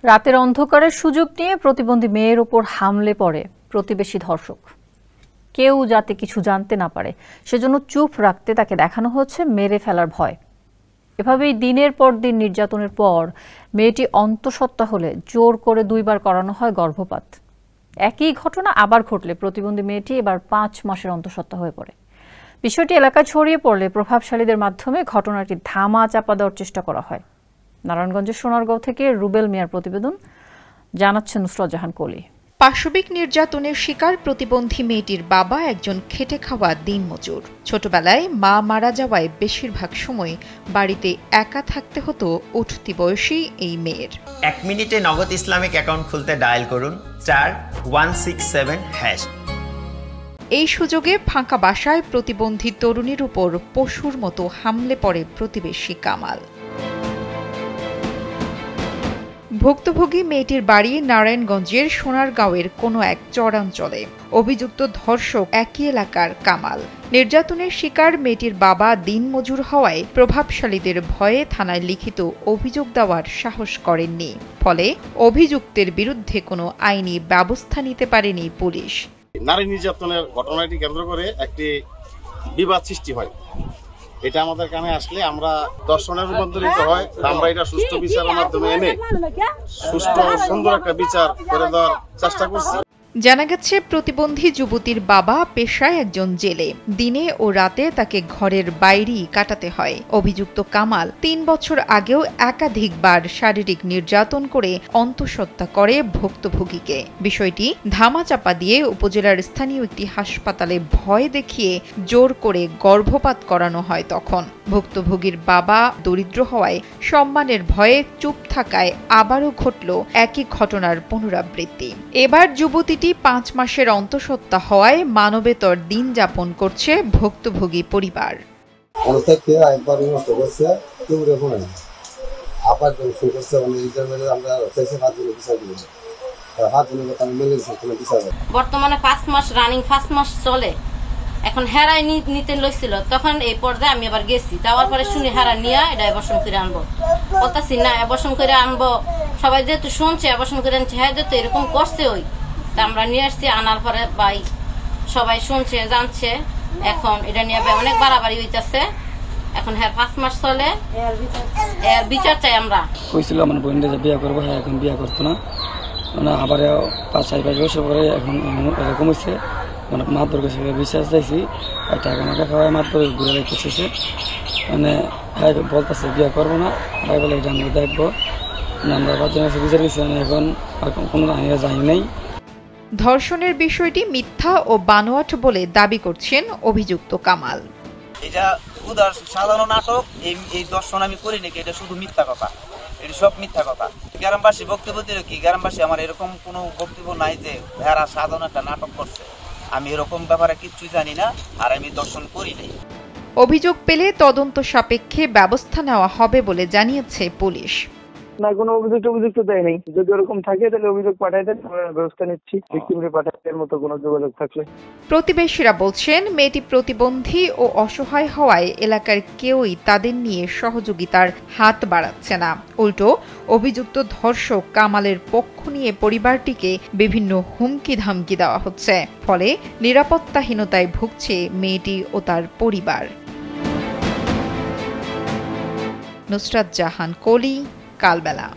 রাতের অন্ধকারের সুযোগ নিয়ে প্রতিবন্ধী মেয়ের উপর হামলে পড়ে প্রতিবেশী ধর্ষক। কেউ যাতে কিছু জানতে না পারে সেজন্য চুপ রাখতে তাকে দেখানো হচ্ছে মেরে ফেলার ভয়। এভাবেই দিনের পর দিন নির্যাতনের পর মেয়েটি অন্তঃসত্ত্বা হলে জোর করে 2 বার করানো হয় গর্ভপাত। একই ঘটনা আবার ঘটলে প্রতিবন্ধী মেয়েটি এবার 5 মাসের অন্তঃসত্ত্বা হয়ে পড়ে। বিষয়টি এলাকায় ছড়িয়ে পড়লে প্রভাবশালীদের মাধ্যমে ঘটনাটি ধামা চাপা দেওয়ার চেষ্টা করা হয়। নারায়ণগঞ্জের সোনারগাঁও থেকে রুবেল মিয়ার প্রতিবেদন, জানাচ্ছেন নুসরাত জাহান কলি। পাশবিক নির্যাতনের শিকার প্রতিবন্ধী মেয়েটির বাবা একজন খেটে খাওয়া দিনমজুর। ছোটবেলায় মা মারা যাওয়ায় বেশিরভাগ সময় বাড়িতে একা থাকতে হতো উঠতি বয়সী এই মেয়ের। 1 মিনিটে নগদ ইসলামিক অ্যাকাউন্ট খুলতে ডায়াল করুন *167#। এই সুযোগে ফাঁকা বাসায় প্রতিবন্ধী তরুণীর উপর পশুর মতো হামলে পড়ে প্রতিবেশী কামাল। ভুক্তভোগী মেয়েটির বাড়ি নারায়ণগঞ্জের সোনারগাঁওয়ের কোনো এক চরাঞ্চলে। অভিযুক্ত ধর্ষক একই এলাকার কামাল। নির্যাতনের শিকার মেয়েটির বাবা দিনমজুর হওয়ায় প্রভাবশালীদের ভয়ে থানায় লিখিত অভিযোগ দেওয়ার সাহস করেননি। ফলে অভিযুক্তের বিরুদ্ধে কোনো আইনি ব্যবস্থা নিতে পারেনি পুলিশ। নারী নির্যাতনের ঘটনাটি কেন্দ্র করে একটি বিবাদ সৃষ্টি হয়। এটা আমাদের কানে আসলে আমরা দর্শনের রূপান্তরিত হয়। আমরা এটা সুষ্ঠু বিচারের মাধ্যমে এনে সুষ্ঠু সুন্দর একটা বিচার করে দেওয়ার চেষ্টা করছি। জানা গেছে প্রতিবন্ধী যুবতীর বাবা পেশায় একজন জেলে। দিনে ও রাতে তাকে ঘরের বাইরেই কাটাতে হয়। অভিযুক্ত কামাল 3 বছর আগেও একাধিকবার শারীরিক নির্যাতন করে অন্তঃসত্ত্বা করে ভুক্তভোগীকে। বিষয়টি ধামাচাপা দিয়ে উপজেলার স্থানীয় একটি হাসপাতালে ভয় দেখিয়ে জোর করে গর্ভপাত করানো হয়। তখন ভুক্তভোগীর বাবা দরিদ্র হওয়ায় সম্মানের ভয়ে চুপ থাকায় আবারও ঘটল একই ঘটনার পুনরাবৃত্তি। এবার যুবতীটি 5 মাসের অন্তঃসত্ত্বা হওয়ায় মানবেতর দিন যাপন করছে ভুক্তভোগী পরিবার। বর্তমানে 5 মাস রানিং 5 মাস চলে। এখন হেরাই নিতে লইছিল, তখন এই পর্যায়ে আমি আবার গেছি। যাওয়ার পরে শুনি হেরা নিয়ে এটা অ্যাবর্শন করে আনবো। বলতেছি না অ্যাবর্শন করে আনবো, সবাই যেহেতু শুনছে অ্যাবর্শন করে আনছে, হ্যাঁ যেহেতু এরকম করছে ওই তা আমরা নিয়ে আসছি। আনার পরে ভাই সবাই শুনছে জানছে, এখন এটা নিয়ে অনেক বাড়াবাড়ি হইতেছে। এখন হ্যাঁ 5 মাস চলে, এর বিচার চাই আমরা। কইছিল আমার বোনটা যে বিয়ে করবো, হ্যাঁ এখন বিয়ে করতো না, মানে আবার 5-6 বছর পরে এখন এরকম হচ্ছে। মানে মাতবর কাছে বিশ্বাস চাইছি, টাকা মাকা খাওয়ায় মাতবর ঘুরে রেখেছে। মানে হ্যাঁ বলতেছে বিয়ে করবো না, ভাই বলে এটা আমরা দেখবো। আমরা 5 জনের কাছে বিচার দিচ্ছি, এখন আর কোনো আইনে যাই নাই। ধর্ষণের বিষয়টি মিথ্যা ও বানোয়াট বলে দাবি করছেন অভিযুক্ত কামাল। এটা সাধারণ নাটক, এই দর্শন আমি করি নাকি, এটা শুধু মিথ্যা কথা, এটা সব মিথ্যা কথা। গ্রামবাসী বক্তব্য দিল কি, গ্রামবাসী আমার এরকম কোনো বক্তব্য নাই যে এরা সাধারণ একটা নাটক করছে। আমি এরকম ব্যাপারে কিচ্ছু জানি না, আর আমি দর্শন করি নাই। অভিযোগ পেলে তদন্ত সাপেক্ষে ব্যবস্থা নেওয়া হবে বলে জানিয়েছে পুলিশ। না, কোনো অভিযোগ দেয় নাই। যদি ওরকম থাকে তাহলে অভিযোগ পাঠাই দেন, ব্যবস্থা নিচ্ছি। ভিকটিমকে পাঠানোর মতো কোনো যোগাযোগ থাকলে। প্রতিবেশীরা বলছেন মেয়েটি প্রতিবন্ধী ও অসহায় হওয়ায় এলাকার কেউই তাদের নিয়ে সহযোগিতার হাত বাড়াচ্ছে না। উল্টো অভিযুক্ত ধর্ষক কামালের পক্ষ নিয়ে পরিবারটিকে বিভিন্ন হুমকি ধামকি দেওয়া হচ্ছে। ফলে নিরাপত্তাহীনতায় ভুগছে মেয়েটি ও তার পরিবার। নুসরাত জাহান কলি, কালবেলা।